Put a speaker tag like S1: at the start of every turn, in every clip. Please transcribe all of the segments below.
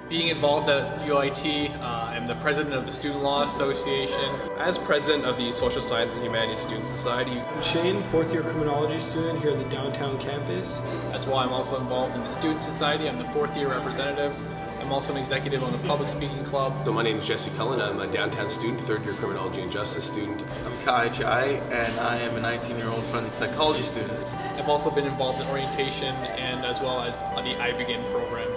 S1: Being involved at UOIT, I'm the president of the Student Law Association.
S2: As president of the Social Science and Humanities Student Society.
S3: I'm Shane, fourth-year criminology student here at the downtown campus.
S1: That's why I'm also involved in the Student Society. I'm the fourth-year representative. I'm also an executive on the Public Speaking Club.
S4: So my name is Jesse Cullen. I'm a downtown student, third-year criminology and justice student.
S5: I'm Kai Jai, and I am a 19-year-old forensic psychology student.
S1: I've also been involved in orientation and as well as the iBegin program.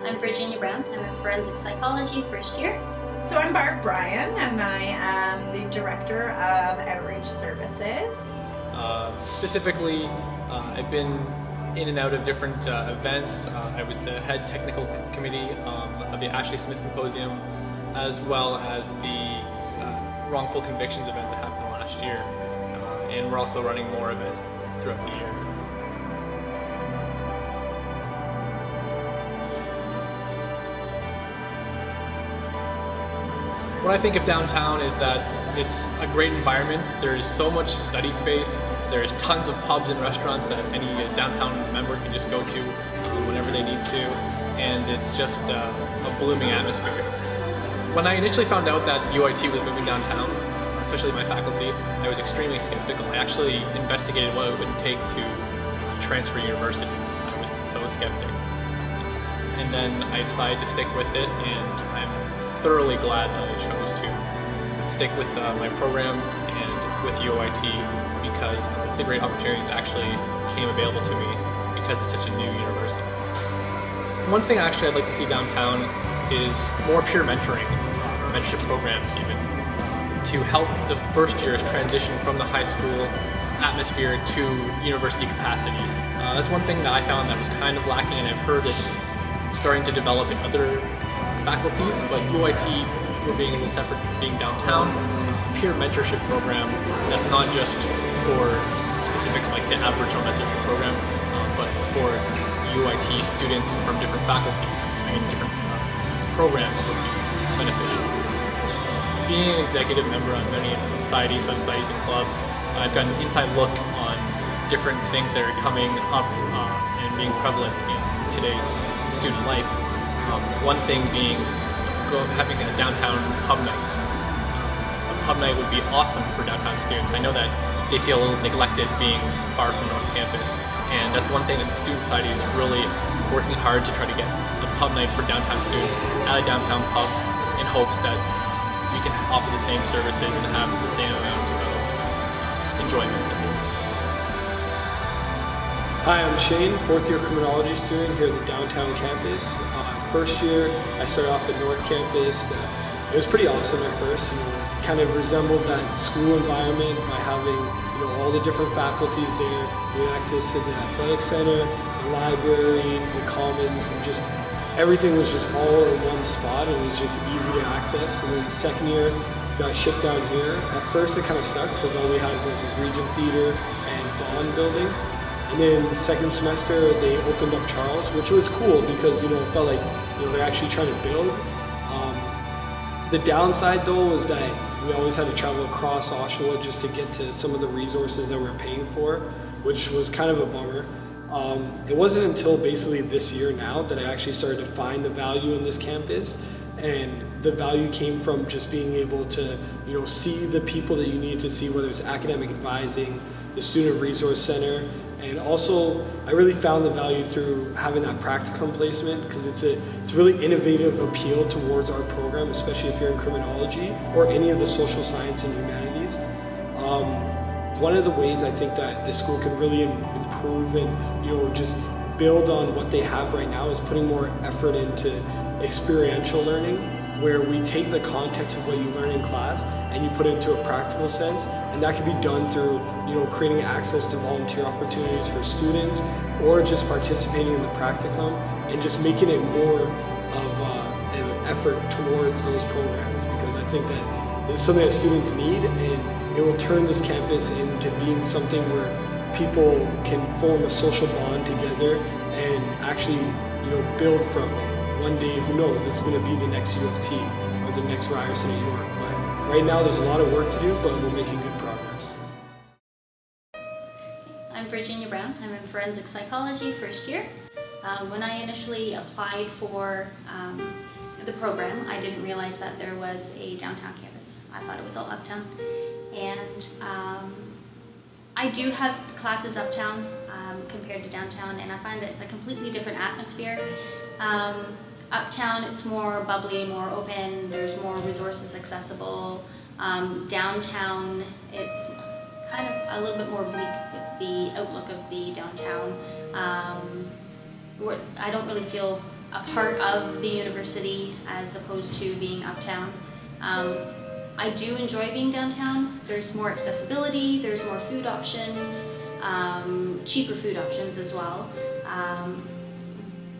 S6: I'm Virginia Brown. I'm in forensic psychology, first year.
S7: So I'm Barb Bryan, and I am the director of outreach services.
S1: Specifically, I've been in and out of different events. I was the head technical committee of the Ashley Smith Symposium, as well as the wrongful convictions event that happened last year. And we're also running more events throughout the year. What I think of downtown is that it's a great environment. There's so much study space. There's tons of pubs and restaurants that any downtown member can just go to whenever they need to. And it's just a blooming atmosphere. When I initially found out that UOIT was moving downtown, especially my faculty, I was extremely skeptical. I actually investigated what it would take to transfer universities. I was so skeptic. And then I decided to stick with it, and I'm thoroughly glad that I chose to stick with my program and with UOIT because the great opportunities actually came available to me because it's such a new university. One thing actually I'd like to see downtown is more peer mentoring, mentorship programs even, to help the first years transition from the high school atmosphere to university capacity. That's one thing that I found that was kind of lacking, and I've heard it's starting to develop in other faculties, but UOIT, we're being a little separate, being downtown, peer mentorship program that's not just for specifics like the Aboriginal mentorship program, but for UOIT students from different faculties and different programs would be beneficial. Being an executive member on many societies, sub-societies, and clubs, I've got an inside look on different things that are coming up and being prevalent in today's student life. One thing being having a downtown pub night. A pub night would be awesome for downtown students. I know that they feel a little neglected being far from North Campus, and that's one thing that the Student Society is really working hard to try to get a pub night for downtown students at a downtown pub in hopes that we can offer the same services and have the same amount of enjoyment.
S3: Hi, I'm Shane, fourth-year criminology student here at the downtown campus. First year, I started off at North Campus. It was pretty awesome at first. Kind of resembled that school environment by having all the different faculties there. We had access to the athletic center, the library, the commons, and just everything was just all in one spot. It was just easy to access. And then second year, got shipped down here. At first, it kind of sucked because all we had was the Regent Theater and Bond building. And then the second semester, they opened up Charles, which was cool because it felt like they're actually trying to build. The downside though was that we always had to travel across Oshawa just to get to some of the resources that we were paying for, which was kind of a bummer. It wasn't until basically this year now that I actually started to find the value in this campus, and the value came from just being able to see the people that you need to see, whether it's academic advising, the Student Resource Center, and also I really found the value through having that practicum placement because it's a really innovative appeal towards our program, especially if you're in criminology or any of the social science and humanities. One of the ways I think that this school can really improve and just build on what they have right now is putting more effort into experiential learning, where we take the context of what you learn in class and you put it into a practical sense, and that can be done through creating access to volunteer opportunities for students or just participating in the practicum and just making it more of an effort towards those programs, because I think that this is something that students need, and it will turn this campus into being something where people can form a social bond together and actually build from it. One day, who knows, this is going to be the next U of T or the next Ryerson at York. But right now there's a lot of work to do, but we're making good progress.
S6: I'm Virginia Brown. I'm in forensic psychology, first year. When I initially applied for the program, I didn't realize that there was a downtown campus. I thought it was all uptown. And I do have classes uptown compared to downtown, and I find that it's a completely different atmosphere. Uptown, it's more bubbly, more open, there's more resources accessible. Downtown, it's kind of a little bit more bleak with the outlook of the downtown. I don't really feel a part of the university as opposed to being uptown. I do enjoy being downtown. There's more accessibility, there's more food options, cheaper food options as well.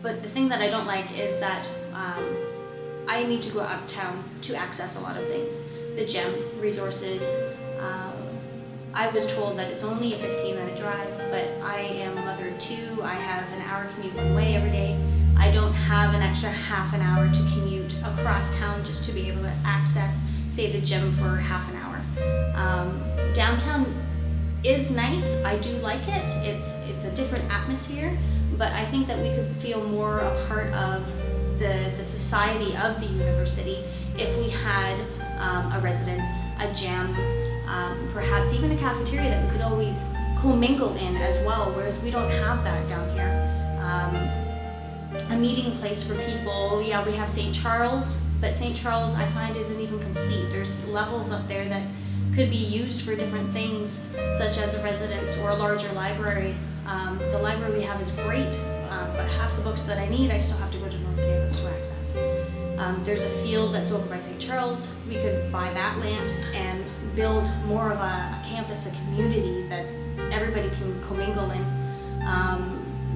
S6: But the thing that I don't like is that I need to go uptown to access a lot of things. The gym, resources. I was told that it's only a 15-minute drive, but I am a mother of two. I have an hour commute one way every day. I don't have an extra half an hour to commute across town just to be able to access, say, the gym for half an hour. Downtown is nice. I do like it. It's a different atmosphere, but I think that we could feel more a part of the society of the university if we had a residence, a gym, perhaps even a cafeteria that we could always commingle in as well, whereas we don't have that down here. A meeting place for people, yeah, we have St. Charles, but St. Charles I find isn't even complete. There's levels up there that could be used for different things, such as a residence or a larger library. The library we have is great, but half the books that I need, I still have to go to North Campus to access. There's a field that's over by St. Charles. We could buy that land and build more of a campus, a community that everybody can commingle in.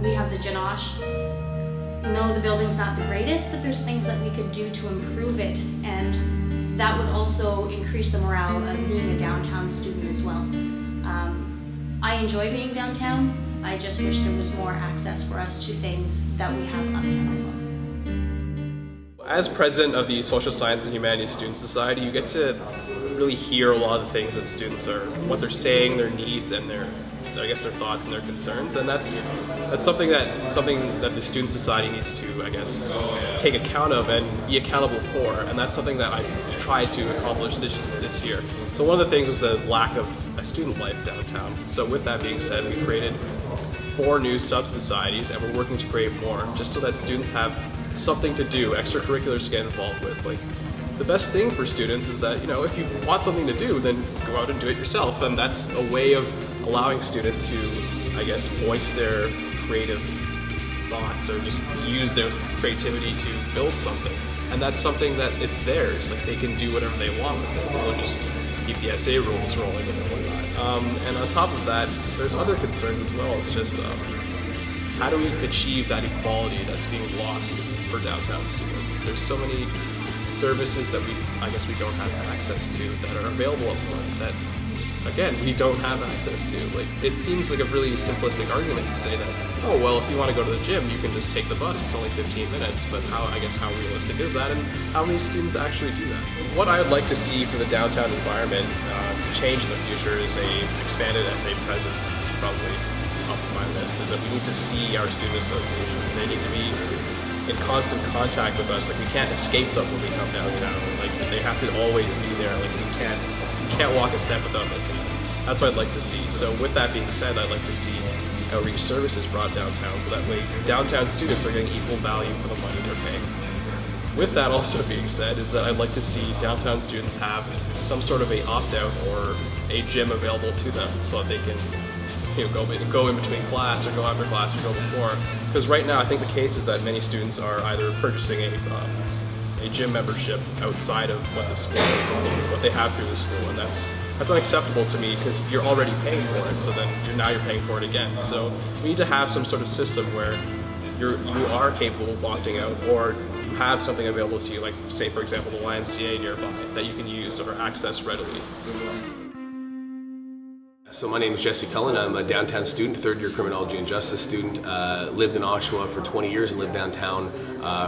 S6: We have the Janosh. No, the building's not the greatest, but there's things that we could do to improve it, and that would also increase the morale of being a downtown student as well. I enjoy being downtown. I just wish there was more access for us to things that we have uptown as well.
S2: As president of the Social Science and Humanities Student Society, you get to really hear a lot of the things that students are, what they're saying, their needs, and their thoughts and their concerns, and that's something that the Student Society needs to, I guess, take account of and be accountable for, and that's something that I've tried to accomplish this year. So one of the things was the lack of a student life downtown. So with that being said, we created 4 new sub-societies, and we're working to create more, just so that students have something to do, extracurriculars to get involved with. Like, the best thing for students is that, you know, if you want something to do, then go out and do it yourself, and that's a way of allowing students to, I guess, voice their creative thoughts or just use their creativity to build something. And that's something that it's theirs, like they can do whatever they want with it. They'll just keep the essay rules rolling and whatnot. And on top of that, there's other concerns as well. It's just, how do we achieve that equality that's being lost for downtown students? There's so many services that I guess we don't have access to that are available up front that, again, we don't have access to. Like, it seems like a really simplistic argument to say that, oh, well, if you want to go to the gym, you can just take the bus, it's only 15 minutes, but how realistic is that, and how many students actually do that? What I would like to see for the downtown environment to change in the future is a expanded SA presence. Is probably top of my list, is that we need to see our student association. They need to be in constant contact with us. Like, we can't escape them when we come downtown. Like, they have to always be there. Like, we can't walk a step without missing them. That's what I'd like to see. So with that being said, I'd like to see outreach services brought downtown, so that way downtown students are getting equal value for the money they're paying. With that also being said, is that I'd like to see downtown students have some sort of a opt-out or a gym available to them, so that they can, you know, go in between class, or go after class, or go before. Because right now, I think the case is that many students are either purchasing a gym membership outside of what they have through the school, and that's unacceptable to me, because you're already paying for it. So then now you're paying for it again. So we need to have some sort of system where you are capable of opting out, or you have something available to you, like, say, for example, the YMCA nearby that you can use or access readily.
S4: So my name is Jesse Cullen. I'm a downtown student, 3rd year criminology and justice student. Lived in Oshawa for 20 years and lived downtown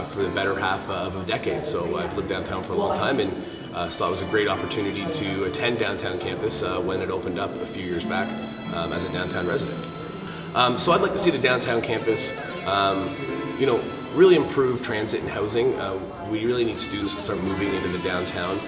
S4: for the better half of a decade. So I've lived downtown for a long time, and so it was a great opportunity to attend downtown campus when it opened up a few years back as a downtown resident. So I'd like to see the downtown campus You know, really improve transit and housing. We really need students to start moving into the downtown.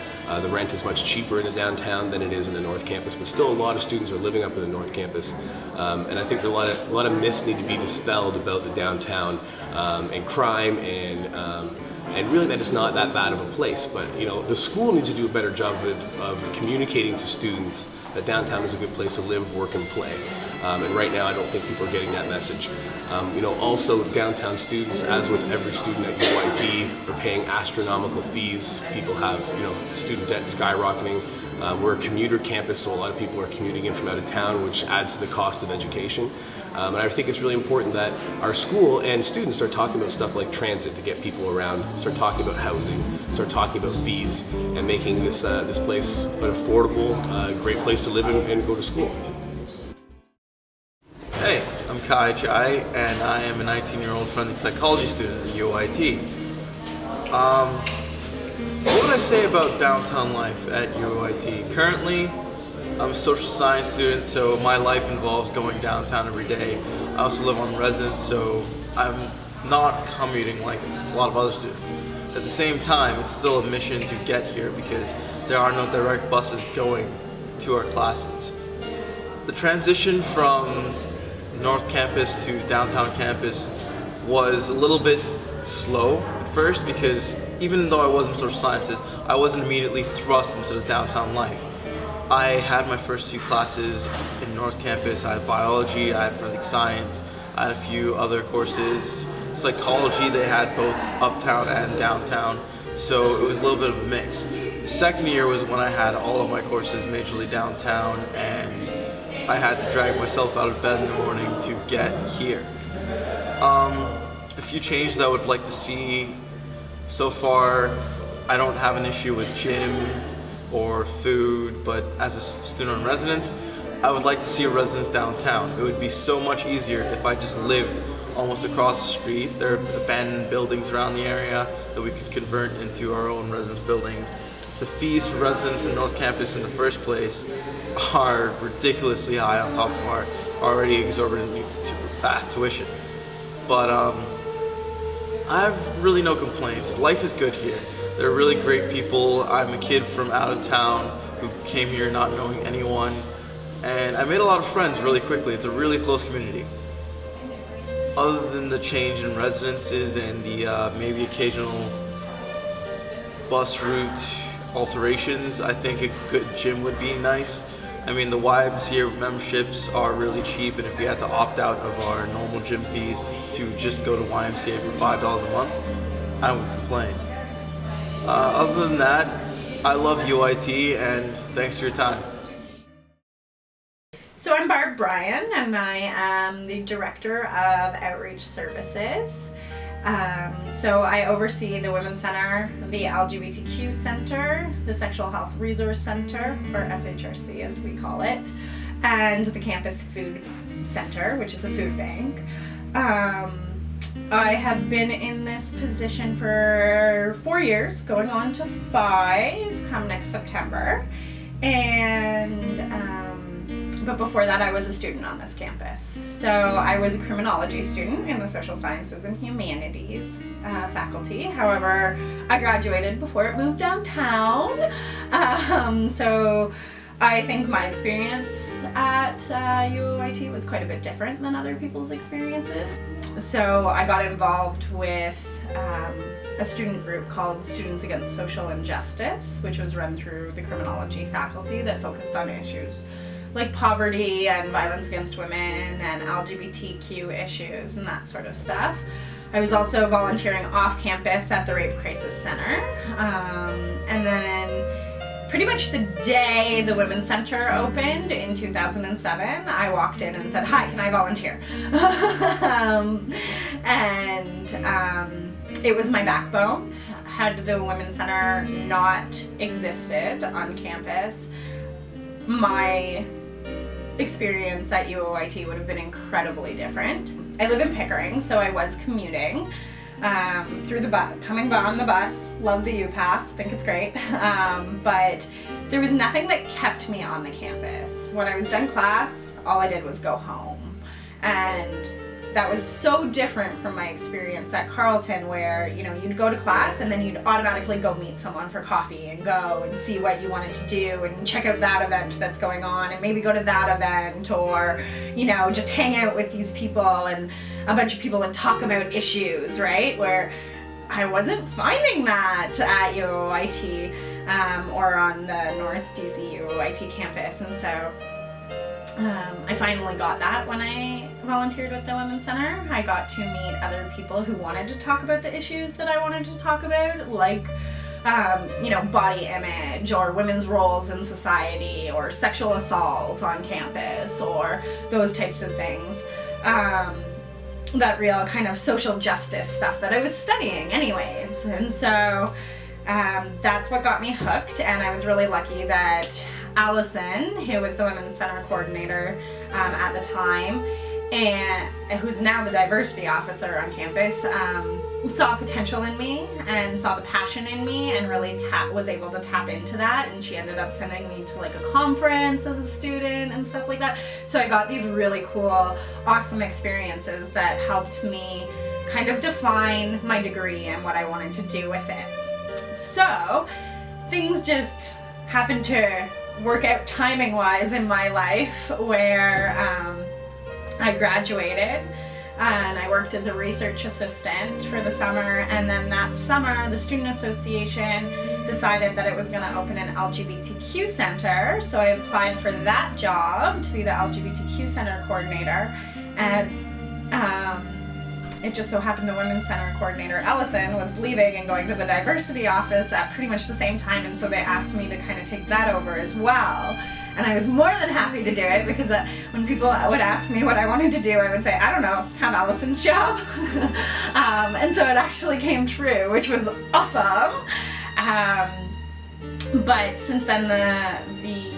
S4: The rent is much cheaper in the downtown than it is in the North Campus, but still a lot of students are living up in the North Campus. And I think a lot of myths need to be dispelled about the downtown and crime and really that it's not that bad of a place. But you know, the school needs to do a better job of communicating to students that downtown is a good place to live, work, and play. And right now, I don't think people are getting that message. You know, also downtown students, as with every student at UOIT, are paying astronomical fees. People have, you know, student debt skyrocketing. We're a commuter campus, so a lot of people are commuting in from out of town, which adds to the cost of education. And I think it's really important that our school and students start talking about stuff like transit to get people around, start talking about housing, start talking about fees, and making this place an affordable, great place to live and go to school.
S5: Hey, I'm Kai Jai, and I am a 19-year-old forensic psychology student at UOIT. What would I say about downtown life at UOIT? Currently, I'm a social science student, so my life involves going downtown every day. I also live on Residence, so I'm not commuting like a lot of other students. At the same time, it's still a mission to get here because there are no direct buses going to our classes. The transition from North Campus to downtown campus was a little bit slow at first because even though I was in social sciences, I wasn't immediately thrust into the downtown life. I had my first few classes in North Campus. I had biology, I had forensic science, I had a few other courses. Psychology, they had both uptown and downtown, so it was a little bit of a mix. The second year was when I had all of my courses majorly downtown, and I had to drag myself out of bed in the morning to get here. A few changes I would like to see. So far, I don't have an issue with gym or food, but as a student in residence, I would like to see a residence downtown. It would be so much easier if I just lived almost across the street. There are abandoned buildings around the area that we could convert into our own residence buildings. The fees for residents in North Campus in the first place are ridiculously high on top of our already exorbitant tuition. But I have really no complaints. Life is good here. They're really great people. I'm a kid from out of town who came here not knowing anyone, and I made a lot of friends really quickly. It's a really close community. Other than the change in residences and the maybe occasional bus route alterations, I think a good gym would be nice. I mean, the YMCA memberships are really cheap, and if we had to opt out of our normal gym fees to just go to YMCA for $5 a month, I wouldn't complain. Other than that, I love UOIT, and thanks for your time.
S7: So I'm Barb Bryan, and I am the Director of Outreach Services. So I oversee the Women's Center, the LGBTQ Center, the Sexual Health Resource Center, or SHRC as we call it, and the Campus Food Center, which is a food bank. I have been in this position for 4 years, going on to 5 come next September, and but before that I was a student on this campus. So I was a criminology student in the social sciences and humanities faculty. However, I graduated before it moved downtown, so I think my experience at UOIT was quite a bit different than other people's experiences. So I got involved with a student group called Students Against Social Injustice, which was run through the criminology faculty that focused on issues like poverty and violence against women and LGBTQ issues and that sort of stuff. I was also volunteering off campus at the Rape Crisis Center, and then pretty much the day the Women's Center opened in 2007, I walked in and said, "Hi, can I volunteer?" It was my backbone. Had the Women's Center not existed on campus, my experience at UOIT would have been incredibly different. I live in Pickering, so I was commuting through the bus, coming on the bus. Love the U-Pass, think it's great. But there was nothing that kept me on the campus. When I was done class, all I did was go home. And that was so different from my experience at Carleton, where, you know, you'd go to class and then you'd automatically go meet someone for coffee and go and see what you wanted to do and check out that event that's going on and maybe go to that event, or, you know, just hang out with these people and a bunch of people and talk about issues, right? Where I wasn't finding that at UOIT or on the North DC UOIT campus, and so I finally got that when I volunteered with the Women's Center. I got to meet other people who wanted to talk about the issues that I wanted to talk about, like you know, body image or women's roles in society or sexual assault on campus or those types of things. That real kind of social justice stuff that I was studying anyways. And so that's what got me hooked, and I was really lucky that Allison, who was the Women's Center coordinator at the time, and who's now the diversity officer on campus, saw potential in me and saw the passion in me and really was able to tap into that, and she ended up sending me to like a conference as a student and stuff like that. So I got these really cool, awesome experiences that helped me kind of define my degree and what I wanted to do with it. So things just happened to work out timing-wise in my life, where I graduated and I worked as a research assistant for the summer, and then that summer the Student Association decided that it was going to open an LGBTQ center, so I applied for that job to be the LGBTQ center coordinator, and it just so happened the Women's Center coordinator, Ellison, was leaving and going to the diversity office at pretty much the same time, and so they asked me to kind of take that over as well. And I was more than happy to do it, because when people would ask me what I wanted to do, I would say, I don't know, have Allison's job. And so it actually came true, which was awesome. But since then the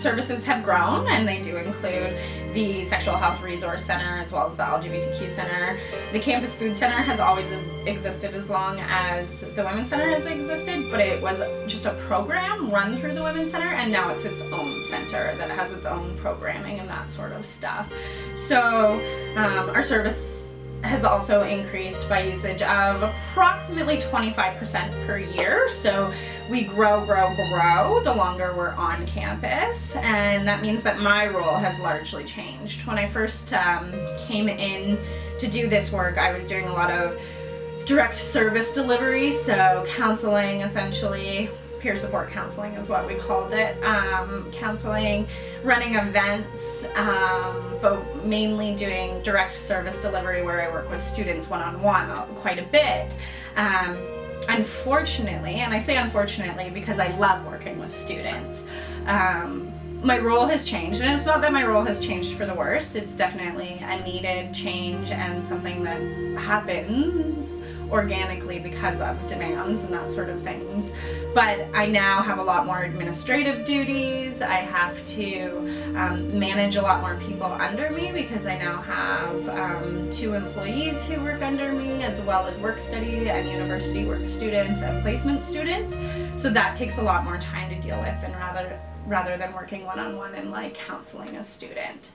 S7: services have grown, and they do include the Sexual Health Resource Center as well as the LGBTQ Center. The Campus Food Center has always existed as long as the Women's Center has existed, but it was just a program run through the Women's Center, and now it's its own center that has its own programming and that sort of stuff. So our service has also increased by usage of approximately 25% per year. So we grow the longer we're on campus, and that means that my role has largely changed. When I first came in to do this work, I was doing a lot of direct service delivery, so counseling essentially. Peer support counseling is what we called it. Counseling, running events, but mainly doing direct service delivery where I work with students one-on-one quite a bit. Unfortunately, and I say unfortunately because I love working with students, my role has changed, and it's not that my role has changed for the worse. It's definitely a needed change and something that happens organically because of demands and that sort of things. But I now have a lot more administrative duties. I have to manage a lot more people under me, because I now have 2 employees who work under me, as well as work study and university work students and placement students. So that takes a lot more time to deal with, and rather than working one-on-one and like counseling a student.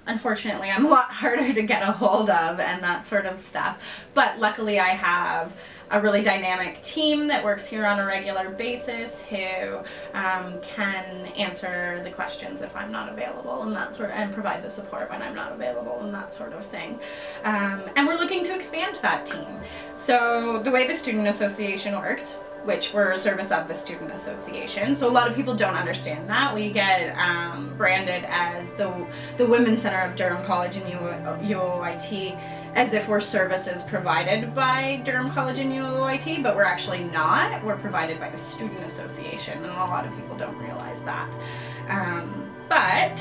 S7: Unfortunately, I'm a lot harder to get a hold of and that sort of stuff. But luckily I have a really dynamic team that works here on a regular basis who can answer the questions if I'm not available and that sort, and provide the support when I'm not available and that sort of thing. And we're looking to expand that team. So the way the Student Association works, which we're a service of the Student Association. So a lot of people don't understand that. We get branded as the Women's Center of Durham College and UOIT, as if we're services provided by Durham College and UOIT, but we're actually not. We're provided by the Student Association, and a lot of people don't realize that. But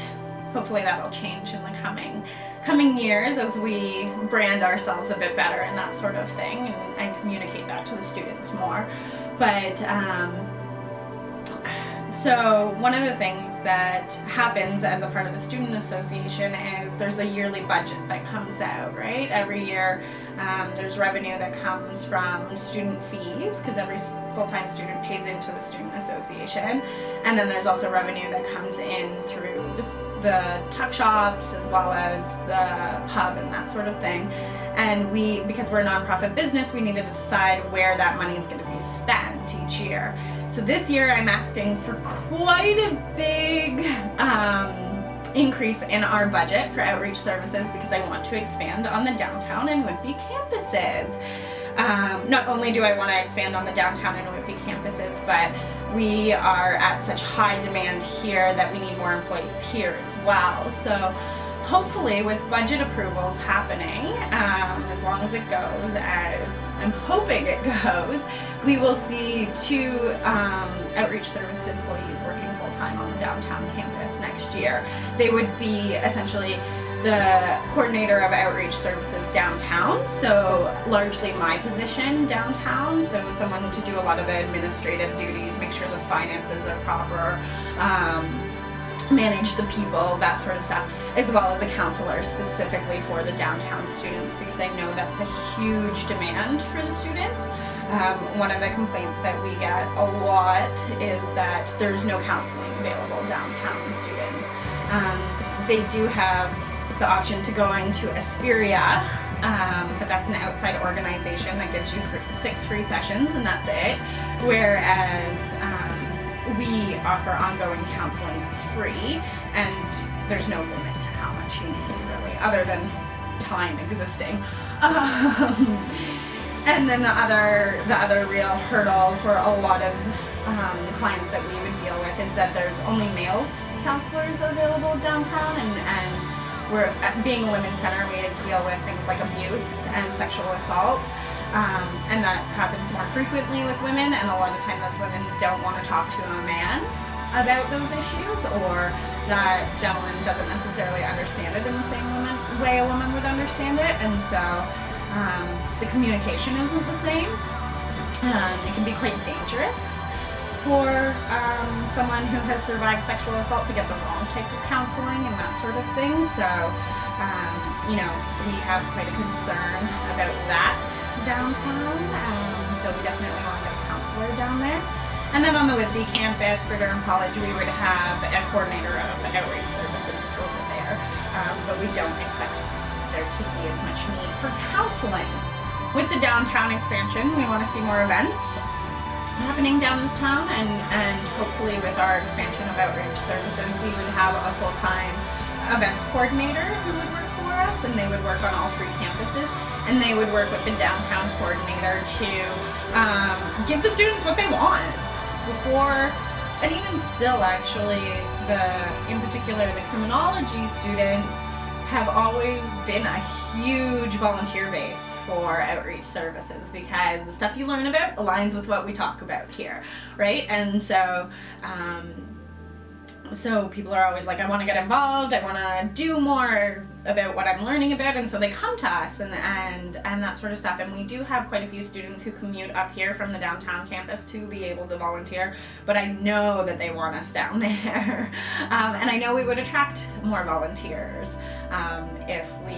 S7: hopefully that'll change in the coming years as we brand ourselves a bit better and that sort of thing, and communicate that to the students more. But so one of the things that happens as a part of the Student Association is there's a yearly budget that comes out, right? Every year there's revenue that comes from student fees, because every full-time student pays into the Student Association, and then there's also revenue that comes in through the the tuck shops as well as the pub and that sort of thing. And because we're a nonprofit business, we needed to decide where that money is going to be spent each year. So this year I'm asking for quite a big increase in our budget for outreach services because I want to expand on the downtown and Whitby campuses. Not only do I want to expand on the downtown and Whitby campuses, but we are at such high demand here that we need more employees here as well. So hopefully with budget approvals happening, as long as it goes as I'm hoping it goes, we will see 2 outreach service employees working full-time on the downtown campus next year. They would be essentially the coordinator of outreach services downtown, so largely my position downtown, so someone to do a lot of the administrative duties, make sure the finances are proper, manage the people, that sort of stuff, as well as a counselor specifically for the downtown students, because I know that's a huge demand for the students. One of the complaints that we get a lot is that there's no counseling available downtown students. They do have the option to going to Experiential, but that's an outside organization that gives you 6 free sessions and that's it, whereas we offer ongoing counseling that's free and there's no limit to how much you need really, other than time existing. And then the other real hurdle for a lot of the clients that we would deal with is that there's only male counselors available downtown, and we're, being a women's center, we deal with things like abuse and sexual assault, and that happens more frequently with women, and a lot of times those women don't want to talk to a man about those issues, or that gentleman doesn't necessarily understand it in the same way a woman would understand it, and so the communication isn't the same. It can be quite dangerous for someone who has survived sexual assault to get the wrong type of counseling and that sort of thing. So, you know, we have quite a concern about that downtown. So we definitely want to get a counselor down there. And then on the Whitby campus for Durham College, we would have a coordinator of outreach services over there. But we don't expect there to be as much need for counseling. With the downtown expansion, we want to see more events happening downtown, and hopefully with our expansion of outreach services, we would have a full-time events coordinator who would work for us, and they would work on all 3 campuses, and they would work with the downtown coordinator to give the students what they want. Before, and even still actually, in particular the criminology students have always been a huge volunteer base for outreach services, because the stuff you learn about aligns with what we talk about here, right? And so so people are always like, I want to get involved, I want to do more about what I'm learning about, and so they come to us and that sort of stuff. And we do have quite a few students who commute up here from the downtown campus to be able to volunteer, but I know that they want us down there. And I know we would attract more volunteers if we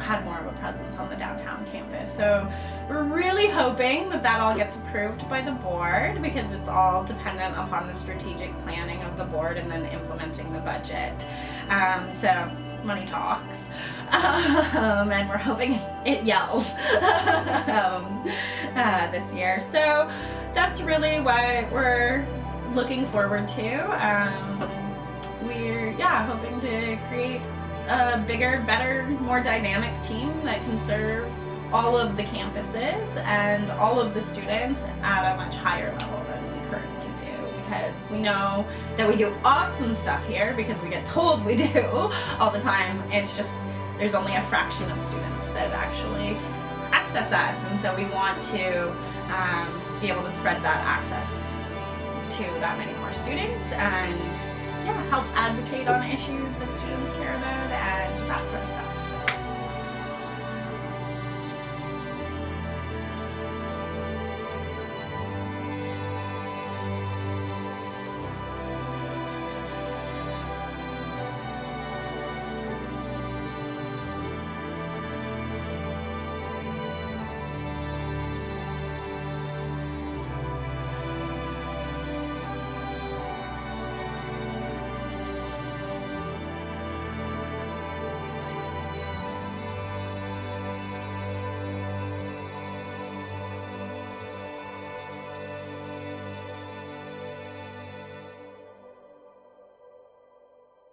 S7: had more of a presence on the downtown campus. So we're really hoping that that all gets approved by the board, because it's all dependent upon the strategic planning of the board and then implementing the budget. So money talks, and we're hoping it yells this year. So that's really what we're looking forward to. We're hoping to create a bigger, better, more dynamic team that can serve all of the campuses and all of the students at a much higher level than we currently do, because we know that we do awesome stuff here because we get told we do all the time. It's just there's only a fraction of students that actually access us, and so we want to be able to spread that access to that many more students and help advocate on issues that students care about, and